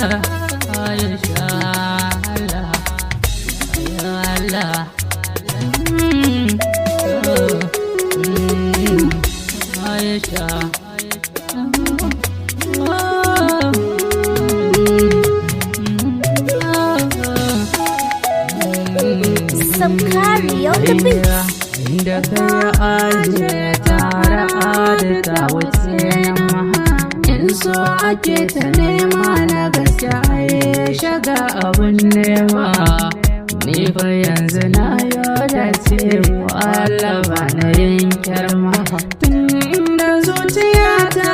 Aisha Allah ya Allah Aisha Samkari on the beat. Inda kai aje tare adata wuce ma in so ake ta nema na gaskiya ya shiga abun nema ni fa yanzu na yoda ce Allah ba na yankar ma tunda zuciya ta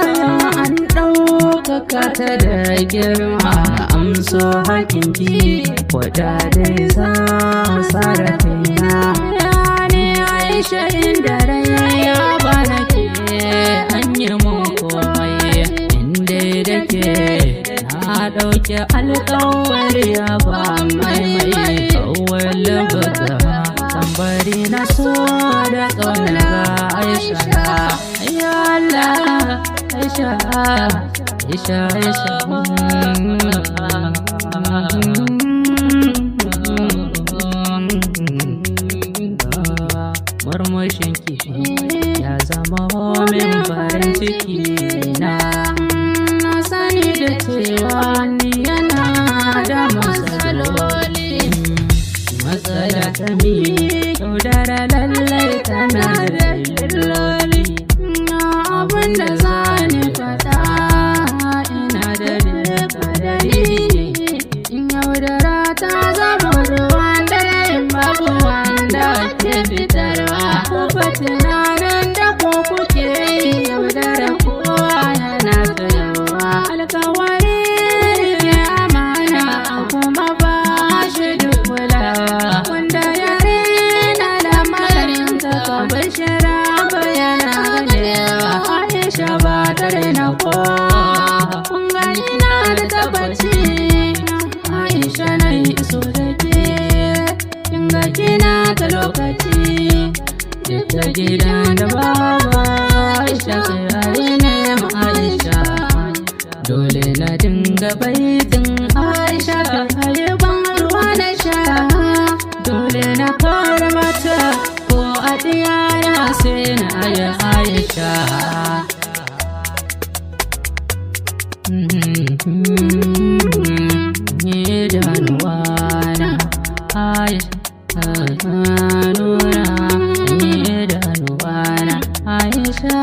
an ɗaukaka ta da girma amso hakinki kwada dai za mu tsara kaina Aisha inda rai ya bana ke an yi mun komai inda da ke na ɗauke alƙawari ya ba mai kawai labata tambari na so da ƙaunar ga Aisha ya Allah Aisha Aisha Aisha murmushinki ya zama min farin ciki na sani da cewa ni yana da matsaloli matsala ta mi yaudara lallai tana da illoli abin da za ni fata ina da kadari yaudara ta zama ruwan dare babu wanda ke fitarwa tunanin da ko kuke yi yaudara kowa yana tsayawa alkawari ya amana kuma ba shi duk kulawa wanda ya rena lamarin ta kabar shara bayana ganewa Aisha ba ta rena kowa kun gani na da tabbaci Aisha na yi iso da ke kin ga kina ta lokaci Ita gidan da baba Aisha sai ne ma Aisha dole na dinga baitin Aisha ta ban ruwa na sha dole na kare mata ko a diyana sai na aya Aisha ni da nuwana Aisha nuna Aisha